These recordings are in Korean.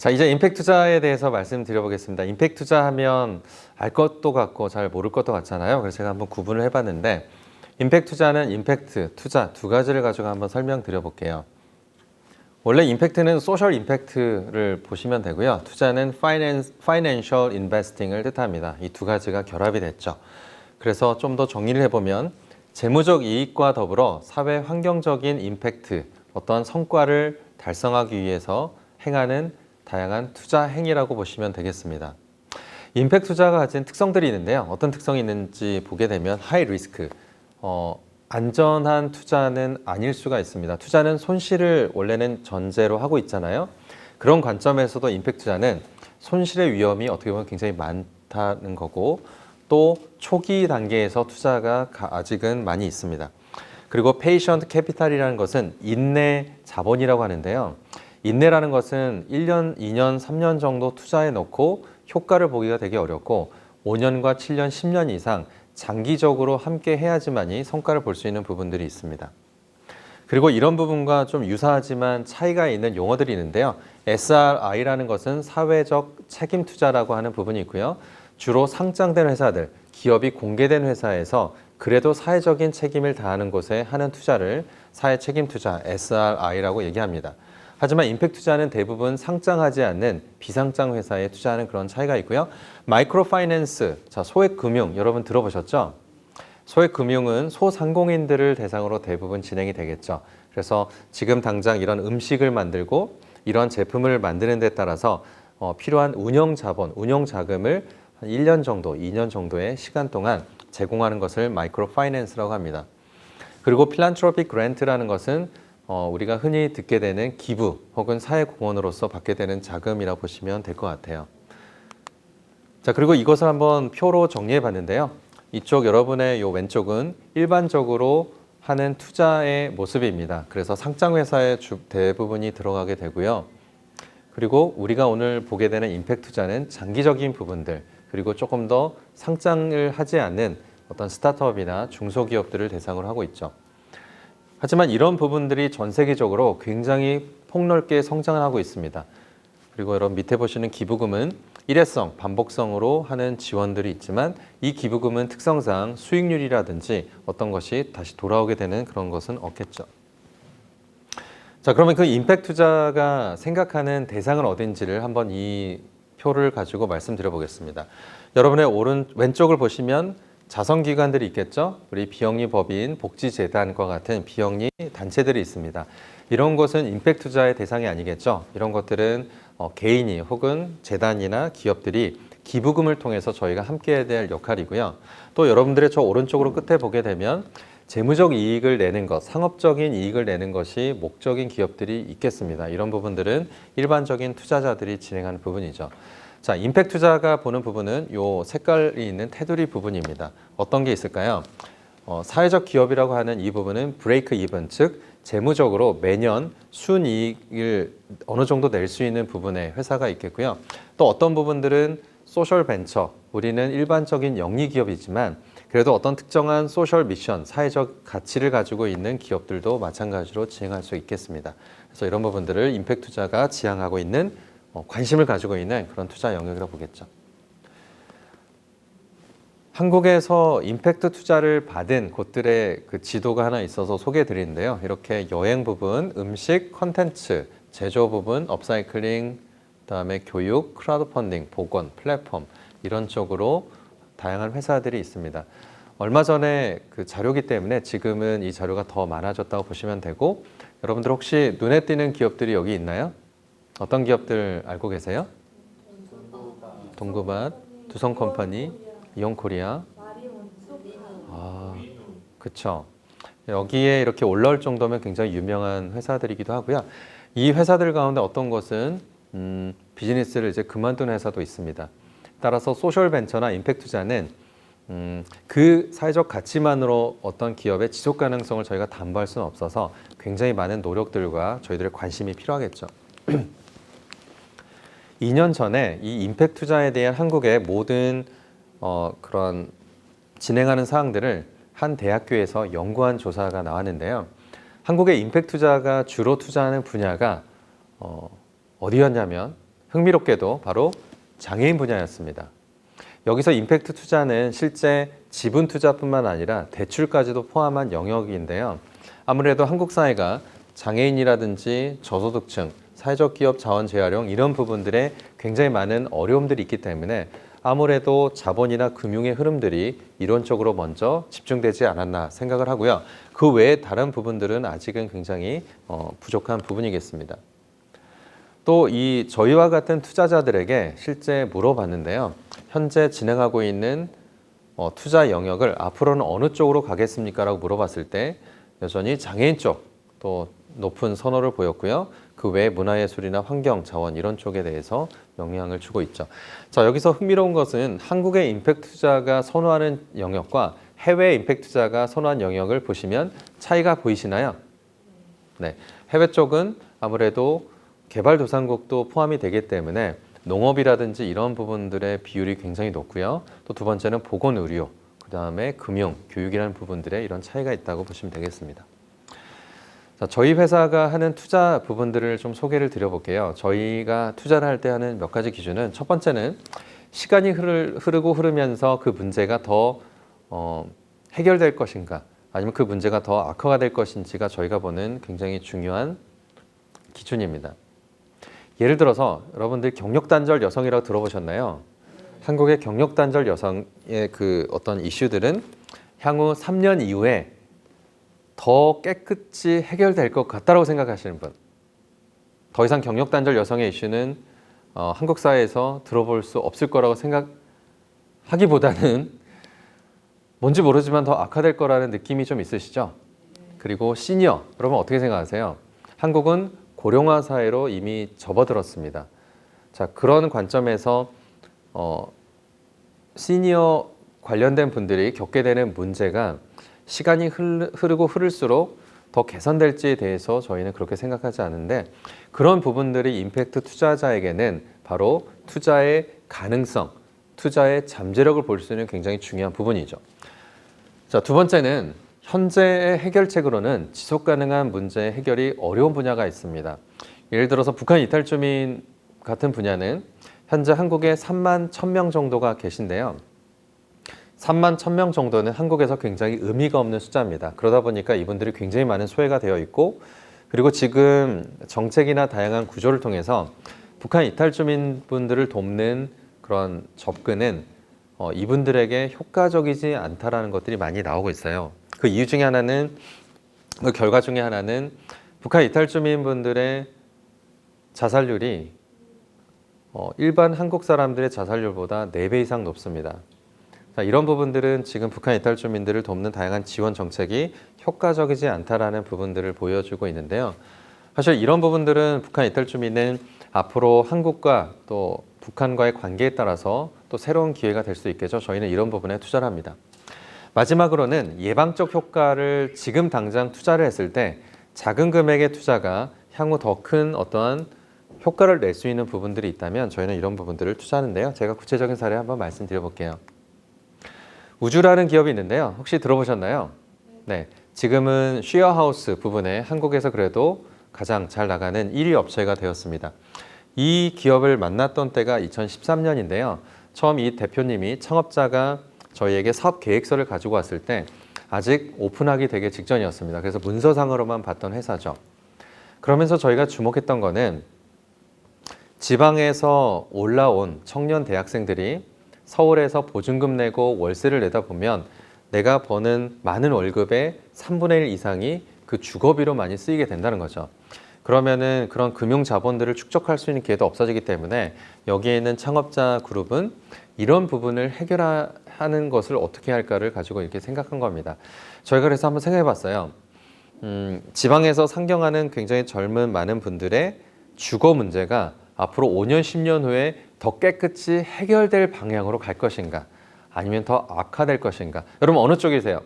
자, 이제 임팩트 투자에 대해서 말씀드려보겠습니다. 임팩트 투자 하면 알 것도 같고 잘 모를 것도 같잖아요. 그래서 제가 한번 구분을 해봤는데 임팩트 투자는 임팩트, 투자 두 가지를 가지고 한번 설명드려볼게요. 원래 임팩트는 소셜 임팩트를 보시면 되고요. 투자는 파이낸셜 인베스팅을 뜻합니다. 이 두 가지가 결합이 됐죠. 그래서 좀 더 정리를 해보면 재무적 이익과 더불어 사회 환경적인 임팩트, 어떤 성과를 달성하기 위해서 행하는 다양한 투자 행위라고 보시면 되겠습니다. 임팩트 투자가 가진 특성들이 있는데요. 어떤 특성이 있는지 보게 되면 하이 리스크, 안전한 투자는 아닐 수가 있습니다. 투자는 손실을 원래는 전제로 하고 있잖아요. 그런 관점에서도 임팩트 투자는 손실의 위험이 어떻게 보면 굉장히 많다는 거고 또 초기 단계에서 투자가 아직은 많이 있습니다. 그리고 페이션트 캐피탈이라는 것은 인내 자본이라고 하는데요. 인내라는 것은 1년, 2년, 3년 정도 투자해 놓고 효과를 보기가 되게 어렵고 5년과 7년, 10년 이상 장기적으로 함께 해야지만이 성과를 볼 수 있는 부분들이 있습니다. 그리고 이런 부분과 좀 유사하지만 차이가 있는 용어들이 있는데요. SRI라는 것은 사회적 책임 투자라고 하는 부분이 있고요. 주로 상장된 회사들, 기업이 공개된 회사에서 그래도 사회적인 책임을 다하는 곳에 하는 투자를 사회 책임 투자, SRI라고 얘기합니다. 하지만 임팩트 투자는 대부분 상장하지 않는 비상장 회사에 투자하는 그런 차이가 있고요. 마이크로 파이낸스, 자, 소액 금융 여러분 들어보셨죠? 소액 금융은 소상공인들을 대상으로 대부분 진행이 되겠죠. 그래서 지금 당장 이런 음식을 만들고 이런 제품을 만드는 데 따라서 필요한 운영 자본, 운영 자금을 한 1년 정도, 2년 정도의 시간 동안 제공하는 것을 마이크로 파이낸스라고 합니다. 그리고 필란트로픽 그랜트라는 것은 우리가 흔히 듣게 되는 기부 혹은 사회공헌으로서 받게 되는 자금이라고 보시면 될 것 같아요. 자, 그리고 이것을 한번 표로 정리해 봤는데요. 이쪽 여러분의 요 왼쪽은 일반적으로 하는 투자의 모습입니다. 그래서 상장회사의 대부분이 들어가게 되고요. 그리고 우리가 오늘 보게 되는 임팩트 투자는 장기적인 부분들, 그리고 조금 더 상장을 하지 않는 어떤 스타트업이나 중소기업들을 대상으로 하고 있죠. 하지만 이런 부분들이 전 세계적으로 굉장히 폭넓게 성장을 하고 있습니다. 그리고 여러분 밑에 보시는 기부금은 일회성, 반복성으로 하는 지원들이 있지만 이 기부금은 특성상 수익률이라든지 어떤 것이 다시 돌아오게 되는 그런 것은 없겠죠. 자, 그러면 그 임팩트 투자가 생각하는 대상은 어딘지를 한번 이 표를 가지고 말씀드려 보겠습니다. 여러분의 왼쪽을 보시면 자선기관들이 있겠죠. 우리 비영리 법인, 복지재단과 같은 비영리 단체들이 있습니다. 이런 것은 임팩트 투자의 대상이 아니겠죠. 이런 것들은 개인이 혹은 재단이나 기업들이 기부금을 통해서 저희가 함께 해야 될 역할이고요. 또 여러분들의 저 오른쪽으로 끝에 보게 되면 재무적 이익을 내는 것, 상업적인 이익을 내는 것이 목적인 기업들이 있겠습니다. 이런 부분들은 일반적인 투자자들이 진행하는 부분이죠. 자, 임팩트 투자가 보는 부분은 요 색깔이 있는 테두리 부분입니다. 어떤 게 있을까요? 사회적 기업이라고 하는 이 부분은 브레이크 이븐, 즉 재무적으로 매년 순이익을 어느 정도 낼 수 있는 부분의 회사가 있겠고요. 또 어떤 부분들은 소셜 벤처, 우리는 일반적인 영리 기업이지만 그래도 어떤 특정한 소셜 미션, 사회적 가치를 가지고 있는 기업들도 마찬가지로 진행할 수 있겠습니다. 그래서 이런 부분들을 임팩트 투자가 지향하고 있는 관심을 가지고 있는 그런 투자 영역이라고 보겠죠. 한국에서 임팩트 투자를 받은 곳들의 그 지도가 하나 있어서 소개해 드리는데요. 이렇게 여행 부분, 음식, 컨텐츠, 제조 부분, 업사이클링, 그다음에 교육, 크라우드 펀딩, 보건, 플랫폼 이런 쪽으로 다양한 회사들이 있습니다. 얼마 전에 그 자료기 때문에 지금은 이 자료가 더 많아졌다고 보시면 되고 여러분들 혹시 눈에 띄는 기업들이 여기 있나요? 어떤 기업들 알고 계세요? 동구밭, 두성컴퍼니, 이온코리아. 그쵸. 여기에 이렇게 올라올 정도면 굉장히 유명한 회사들이기도 하고요. 이 회사들 가운데 어떤 것은 비즈니스를 이제 그만둔 회사도 있습니다. 따라서 소셜 벤처나 임팩트 투자는 그 사회적 가치만으로 어떤 기업의 지속 가능성을 저희가 담보할 수는 없어서 굉장히 많은 노력들과 저희들의 관심이 필요하겠죠. 2년 전에 이 임팩트 투자에 대한 한국의 모든 그런 진행하는 사항들을 한 대학교에서 연구한 조사가 나왔는데요. 한국의 임팩트 투자가 주로 투자하는 분야가 어디였냐면 흥미롭게도 바로 장애인 분야였습니다. 여기서 임팩트 투자는 실제 지분 투자뿐만 아니라 대출까지도 포함한 영역인데요. 아무래도 한국 사회가 장애인이라든지 저소득층, 사회적 기업 자원 재활용 이런 부분들에 굉장히 많은 어려움들이 있기 때문에 아무래도 자본이나 금융의 흐름들이 이론적으로 먼저 집중되지 않았나 생각을 하고요. 그 외에 다른 부분들은 아직은 굉장히 부족한 부분이겠습니다. 또 이 저희와 같은 투자자들에게 실제 물어봤는데요. 현재 진행하고 있는 투자 영역을 앞으로는 어느 쪽으로 가겠습니까? 라고 물어봤을 때 여전히 장애인 쪽 또 높은 선호를 보였고요. 그 외에 문화예술이나 환경, 자원 이런 쪽에 대해서 영향을 주고 있죠. 자, 여기서 흥미로운 것은 한국의 임팩트 투자가 선호하는 영역과 해외 임팩트 투자가 선호한 영역을 보시면 차이가 보이시나요? 네, 해외 쪽은 아무래도 개발도상국도 포함이 되기 때문에 농업이라든지 이런 부분들의 비율이 굉장히 높고요. 또 두 번째는 보건의료, 그 다음에 금융, 교육이라는 부분들에 이런 차이가 있다고 보시면 되겠습니다. 자, 저희 회사가 하는 투자 부분들을 좀 소개를 드려볼게요. 저희가 투자를 할 때 하는 몇 가지 기준은 첫 번째는 시간이 흐르고 흐르면서 그 문제가 더 해결될 것인가 아니면 그 문제가 더 악화가 될 것인지가 저희가 보는 굉장히 중요한 기준입니다. 예를 들어서 여러분들 경력단절 여성이라고 들어보셨나요? 한국의 경력단절 여성의 그 어떤 이슈들은 향후 3년 이후에 더 깨끗이 해결될 것 같다고 생각하시는 분. 더 이상 경력단절 여성의 이슈는 한국 사회에서 들어볼 수 없을 거라고 생각하기보다는 뭔지 모르지만 더 악화될 거라는 느낌이 좀 있으시죠? 그리고 시니어, 여러분 어떻게 생각하세요? 한국은 고령화 사회로 이미 접어들었습니다. 자, 그런 관점에서 시니어 관련된 분들이 겪게 되는 문제가 시간이 흐르고 흐를수록 더 개선될지에 대해서 저희는 그렇게 생각하지 않은데 그런 부분들이 임팩트 투자자에게는 바로 투자의 가능성, 투자의 잠재력을 볼 수 있는 굉장히 중요한 부분이죠. 자, 두 번째는 현재의 해결책으로는 지속 가능한 문제 해결이 어려운 분야가 있습니다. 예를 들어서 북한 이탈 주민 같은 분야는 현재 한국에 3만 1,000명 정도가 계신데요. 3만 1,000명 정도는 한국에서 굉장히 의미가 없는 숫자입니다. 그러다 보니까 이분들이 굉장히 많은 소외가 되어 있고 그리고 지금 정책이나 다양한 구조를 통해서 북한 이탈 주민분들을 돕는 그런 접근은 이분들에게 효과적이지 않다라는 것들이 많이 나오고 있어요. 그 이유 중에 하나는, 그 결과 중에 하나는 북한 이탈 주민분들의 자살률이 일반 한국 사람들의 자살률보다 4배 이상 높습니다. 자, 이런 부분들은 지금 북한 이탈 주민들을 돕는 다양한 지원 정책이 효과적이지 않다라는 부분들을 보여주고 있는데요. 사실 이런 부분들은 북한 이탈 주민은 앞으로 한국과 또 북한과의 관계에 따라서 또 새로운 기회가 될 수 있겠죠. 저희는 이런 부분에 투자를 합니다. 마지막으로는 예방적 효과를 지금 당장 투자를 했을 때 작은 금액의 투자가 향후 더 큰 어떠한 효과를 낼 수 있는 부분들이 있다면 저희는 이런 부분들을 투자하는데요. 제가 구체적인 사례 한번 말씀드려 볼게요. 우주라는 기업이 있는데요. 혹시 들어보셨나요? 네, 지금은 쉐어하우스 부분에 한국에서 그래도 가장 잘 나가는 1위 업체가 되었습니다. 이 기업을 만났던 때가 2013년인데요. 처음 이 대표님이 창업자가 저희에게 사업 계획서를 가지고 왔을 때 아직 오픈하기 되게 직전이었습니다. 그래서 문서상으로만 봤던 회사죠. 그러면서 저희가 주목했던 거는 지방에서 올라온 청년 대학생들이 서울에서 보증금 내고 월세를 내다 보면 내가 버는 많은 월급의 3분의 1 이상이 그 주거비로 많이 쓰이게 된다는 거죠. 그러면은 그런 금융 자본들을 축적할 수 있는 기회도 없어지기 때문에 여기에 있는 창업자 그룹은 이런 부분을 해결하는 것을 어떻게 할까를 가지고 이렇게 생각한 겁니다. 저희가 그래서 한번 생각해 봤어요. 지방에서 상경하는 굉장히 젊은 많은 분들의 주거 문제가 앞으로 5년, 10년 후에 더 깨끗이 해결될 방향으로 갈 것인가 아니면 더 악화될 것인가. 여러분 어느 쪽이세요?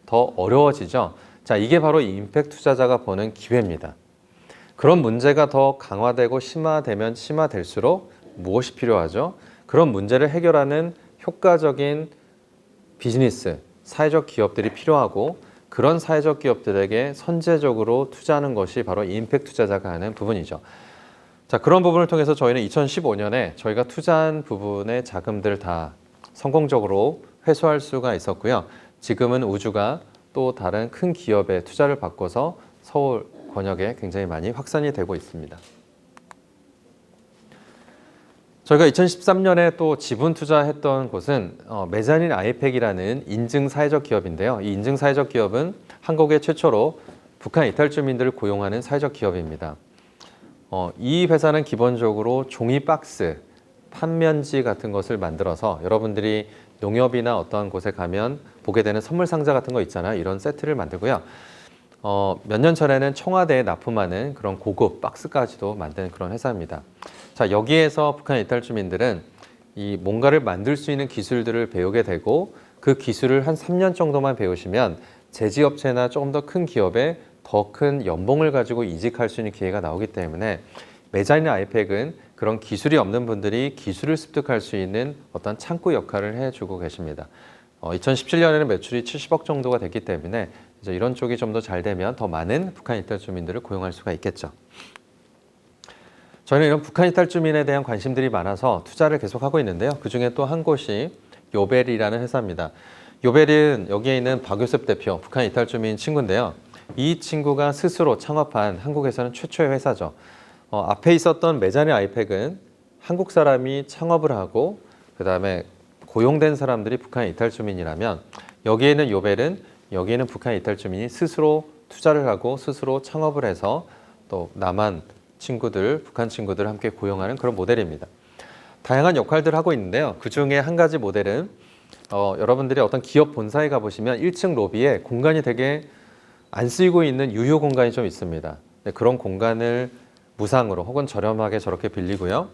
더 어려워지죠? 자, 이게 바로 임팩트 투자자가 보는 기회입니다. 그런 문제가 더 강화되고 심화되면 심화될수록 무엇이 필요하죠? 그런 문제를 해결하는 효과적인 비즈니스, 사회적 기업들이 필요하고 그런 사회적 기업들에게 선제적으로 투자하는 것이 바로 임팩트 투자자가 하는 부분이죠. 자, 그런 부분을 통해서 저희는 2015년에 저희가 투자한 부분의 자금들을 다 성공적으로 회수할 수가 있었고요. 지금은 우주가 또 다른 큰 기업에 투자를 바꿔서 서울 권역에 굉장히 많이 확산이 되고 있습니다. 저희가 2013년에 또 지분 투자했던 곳은 메자닌 아이팩이라는 인증 사회적 기업인데요. 이 인증 사회적 기업은 한국의 최초로 북한 이탈 주민들을 고용하는 사회적 기업입니다. 이 회사는 기본적으로 종이 박스, 판면지 같은 것을 만들어서 여러분들이 농협이나 어떠한 곳에 가면 보게 되는 선물 상자 같은 거 있잖아요. 이런 세트를 만들고요. 몇 년 전에는 청와대에 납품하는 그런 고급 박스까지도 만드는 그런 회사입니다. 자, 여기에서 북한 이탈 주민들은 이 뭔가를 만들 수 있는 기술들을 배우게 되고 그 기술을 한 3년 정도만 배우시면 제지업체나 조금 더 큰 기업에 더 큰 연봉을 가지고 이직할 수 있는 기회가 나오기 때문에 메자닌 아이팩은 그런 기술이 없는 분들이 기술을 습득할 수 있는 어떤 창구 역할을 해주고 계십니다. 2017년에는 매출이 70억 정도가 됐기 때문에 이제 이런 쪽이 좀 더 잘 되면 더 많은 북한 이탈 주민들을 고용할 수가 있겠죠. 저희는 이런 북한 이탈 주민에 대한 관심들이 많아서 투자를 계속하고 있는데요. 그중에 또 한 곳이 요벨이라는 회사입니다. 요벨은 여기에 있는 박요셉 대표, 북한 이탈 주민 친구인데요. 이 친구가 스스로 창업한 한국에서는 최초의 회사죠. 앞에 있었던 메자닌 아이팩은 한국 사람이 창업을 하고 그다음에 고용된 사람들이 북한 이탈 주민이라면 여기에는 요벨은 여기에는 북한 이탈 주민이 스스로 투자를 하고 스스로 창업을 해서 또 남한 친구들, 북한 친구들 함께 고용하는 그런 모델입니다. 다양한 역할들을 하고 있는데요. 그중에 한 가지 모델은 여러분들이 어떤 기업 본사에 가보시면 1층 로비에 공간이 되게 안 쓰이고 있는 유휴 공간이 좀 있습니다. 그런 공간을 무상으로 혹은 저렴하게 저렇게 빌리고요.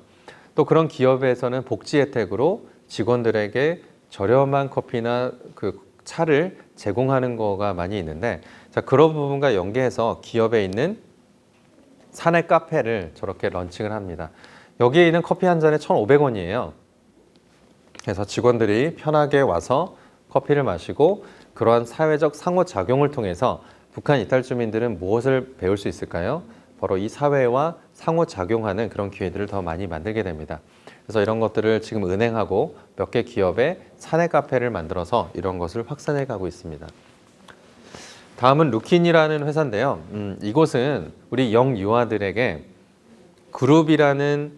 또 그런 기업에서는 복지 혜택으로 직원들에게 저렴한 커피나 그 차를 제공하는 거가 많이 있는데 자, 그런 부분과 연계해서 기업에 있는 사내 카페를 저렇게 런칭을 합니다. 여기에 있는 커피 한 잔에 1,500원이에요. 그래서 직원들이 편하게 와서 커피를 마시고 그러한 사회적 상호작용을 통해서 북한 이탈 주민들은 무엇을 배울 수 있을까요? 바로 이 사회와 상호작용하는 그런 기회들을 더 많이 만들게 됩니다. 그래서 이런 것들을 지금 은행하고 몇 개 기업에 사내 카페를 만들어서 이런 것을 확산해 가고 있습니다. 다음은 루킨이라는 회사인데요. 이곳은 우리 영유아들에게 그룹이라는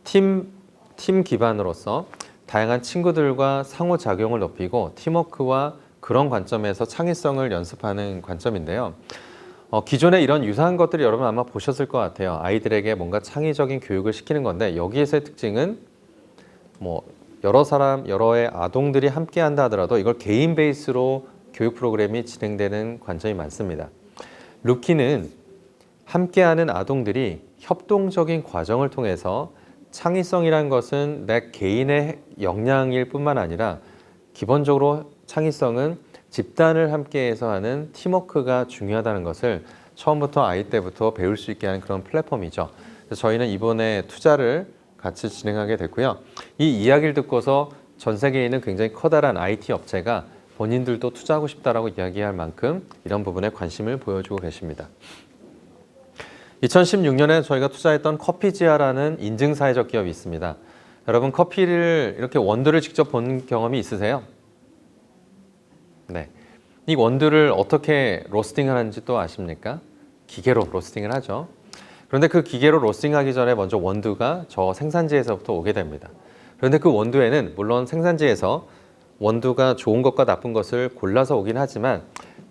팀 기반으로서 다양한 친구들과 상호작용을 높이고 팀워크와 그런 관점에서 창의성을 연습하는 관점인데요. 기존에 이런 유사한 것들이 여러분 아마 보셨을 것 같아요. 아이들에게 뭔가 창의적인 교육을 시키는 건데 여기에서의 특징은 뭐 여러의 아동들이 함께 한다 하더라도 이걸 개인 베이스로 교육 프로그램이 진행되는 관점이 많습니다. 루키는 함께하는 아동들이 협동적인 과정을 통해서 창의성이란 것은 내 개인의 역량일 뿐만 아니라 기본적으로 창의성은 집단을 함께해서 하는 팀워크가 중요하다는 것을 처음부터 아이 때부터 배울 수 있게 하는 그런 플랫폼이죠. 그래서 저희는 이번에 투자를 같이 진행하게 됐고요. 이 이야기를 듣고서 전 세계에 있는 굉장히 커다란 IT 업체가 본인들도 투자하고 싶다라고 이야기할 만큼 이런 부분에 관심을 보여주고 계십니다. 2016년에 저희가 투자했던 커피지아라는 인증사회적 기업이 있습니다. 여러분 커피를 이렇게 원두를 직접 본 경험이 있으세요? 네. 이 원두를 어떻게 로스팅을 하는지 또 아십니까? 기계로 로스팅을 하죠. 그런데 그 기계로 로스팅하기 전에 먼저 원두가 저 생산지에서부터 오게 됩니다. 그런데 그 원두에는 물론 생산지에서 원두가 좋은 것과 나쁜 것을 골라서 오긴 하지만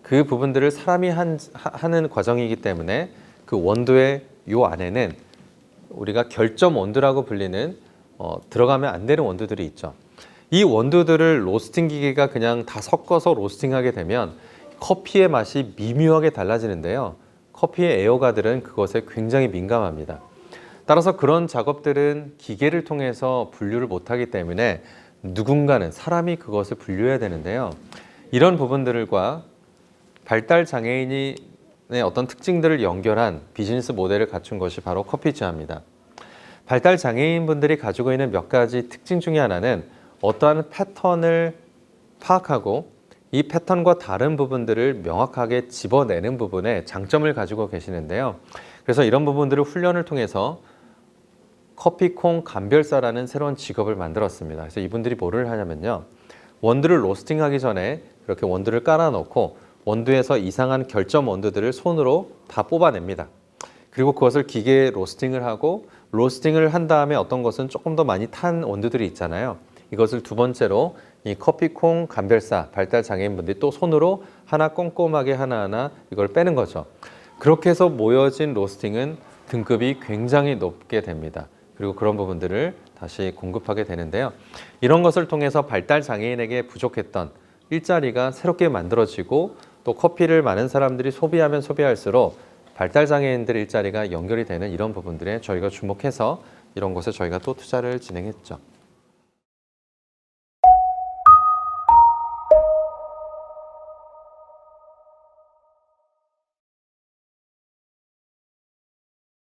그 부분들을 사람이 하는 과정이기 때문에 그 원두의 요 안에는 우리가 결점 원두라고 불리는 들어가면 안 되는 원두들이 있죠. 이 원두들을 로스팅 기계가 그냥 다 섞어서 로스팅하게 되면 커피의 맛이 미묘하게 달라지는데요. 커피의 애호가들은 그것에 굉장히 민감합니다. 따라서 그런 작업들은 기계를 통해서 분류를 못하기 때문에 누군가는 사람이 그것을 분류해야 되는데요. 이런 부분들과 발달 장애인의 어떤 특징들을 연결한 비즈니스 모델을 갖춘 것이 바로 커피지아입니다. 발달 장애인 분들이 가지고 있는 몇 가지 특징 중에 하나는 어떠한 패턴을 파악하고 이 패턴과 다른 부분들을 명확하게 집어내는 부분에 장점을 가지고 계시는데요. 그래서 이런 부분들을 훈련을 통해서 커피콩 감별사라는 새로운 직업을 만들었습니다. 그래서 이분들이 뭐를 하냐면요. 원두를 로스팅하기 전에 이렇게 원두를 깔아놓고 원두에서 이상한 결점 원두들을 손으로 다 뽑아냅니다. 그리고 그것을 기계에 로스팅을 하고 로스팅을 한 다음에 어떤 것은 조금 더 많이 탄 원두들이 있잖아요. 이것을 두 번째로 이 커피콩 감별사 발달 장애인분들이 또 손으로 하나 꼼꼼하게 하나하나 이걸 빼는 거죠. 그렇게 해서 모여진 로스팅은 등급이 굉장히 높게 됩니다. 그리고 그런 부분들을 다시 공급하게 되는데요. 이런 것을 통해서 발달 장애인에게 부족했던 일자리가 새롭게 만들어지고 또 커피를 많은 사람들이 소비하면 소비할수록 발달 장애인들의 일자리가 연결이 되는 이런 부분들에 저희가 주목해서 이런 곳에 저희가 또 투자를 진행했죠.